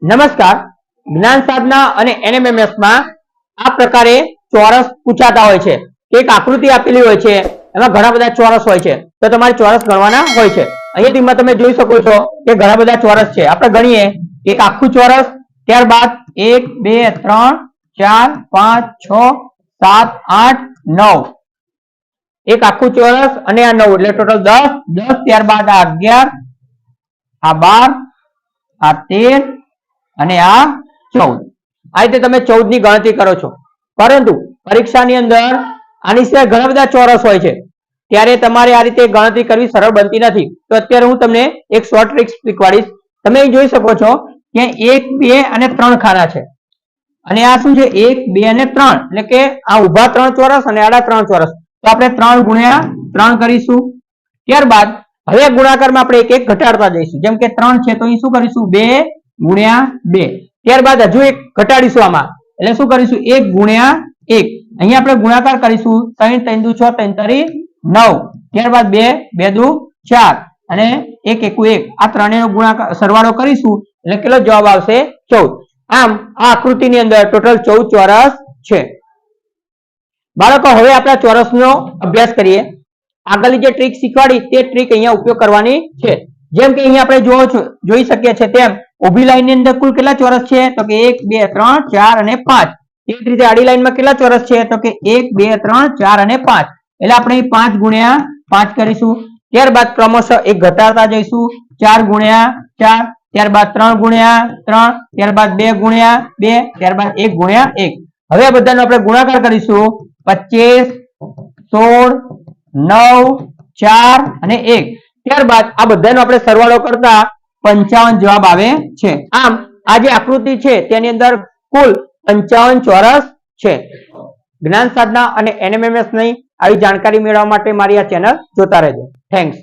નમસ્કાર, જ્ઞાન સાધના અને એનએમએમએસ માં આ પ્રકારે ચોરસ પૂછાતા હોય છે. એક આકૃતિ આપેલી હોય છે, એમાં ઘણા બધા ચોરસ હોય છે, તો તમારે ચોરસ ગણવાના હોય છે. અહીંયાથી તમે જોઈ શકો છો કે ઘણા બધા ચોરસ છે. આપણે ગણીએ એક આખું ચોરસ, ત્યારબાદ 1 2 3 4 5 6 7 8 9 એક આખું ચોરસ અને આ 9 એટલે ટોટલ 10, ત્યારબાદ આ 11, આ 12, આ 13 અને આ 14. આ રીતે તમે 14 ની ગણતરી કરો છો. પરંતુ પરીક્ષાની અંદર આની સિવાય ઘણા બધા ચોરસ હોય છે, ત્યારે તમારે આ રીતે ગણતરી કરવી સરળ બનતી નથી. તો અત્યારે હું તમને એક શોર્ટ ટ્રિક શીખવાડીશ. તમે જોઈ શકો છો કે 1 2 અને 3 ખાના છે, અને આ શું છે 1 2 અને 3 એટલે કે આ ઊભા 3 ચોરસ અને આડા 3 ચોરસ. તો આપણે 3 ગુણ્યા 3 કરીશું. ત્યારબાદ હવે ગુણાકારમાં આપણે એક એક ઘટાડતા જઈશું. જેમ કે 3 છે તો અહીં શું કરીશું 2 ગુણ્યા 2. ત્યારબાદ હજુ એક ઘટાડીશું આમાં, એટલે શું કરીશું 1 ગુણ્યા 1. અહીંયા આપણે ગુણાકાર કરીશું 3 3 દુ 6 3 તરી 9. ત્યારબાદ 2 2 દુ 4 અને 1 1 1. આ ત્રણેયનો ગુણાકાર સરવાળો કરીશું એટલે કેટલો જવાબ આવશે 14. આમ આ આકૃતિની અંદર ટોટલ 14 ચોરસ છે. બાળકો, હવે આપણે ચોરસનો અભ્યાસ કરીએ. આગળની જે ટ્રીક શીખવાડી તે ટ્રીક અહીંયા ઉપયોગ કરવાની છે. જેમ કે અહીંયા આપણે જોઈ શકીએ છીએ તેમ ઊભી લાઈનની અંદર કુલ કેટલા ચોરસ છે? તો કે 1 2 3 4 અને 5. એ જ રીતે આડી લાઈનમાં કેટલા ચોરસ છે? તો કે 1 2 3 4 અને 5. એટલે આપણે 5 ગુણ્યા 5 કરીશું. ત્યારબાદ ક્રમશઃ એક ઘટાડતા જઈશું 4 ગુણ્યા 4, ત્યારબાદ 3 ગુણ્યા 3, ત્યારબાદ 2 ગુણ્યા 2, ત્યારબાદ 1 ગુણ્યા 1. હવે આ બધાનો આપણે ગુણાકાર કરીશું 25 16 9 4 અને 1. ત્યારબાદ આ બધાનો આપણે સરવાળો કરતા 55 જવાબ આવે છે. આમ આ જે આકૃતિ છે તેની અંદર કુલ 55 ચોરસ છે. જ્ઞાન સાધના અને એનએમએમએસ ની આવી જાણકારી મેળવવા માટે મારી આ ચેનલ જોતા રહેજો. થેન્ક્સ.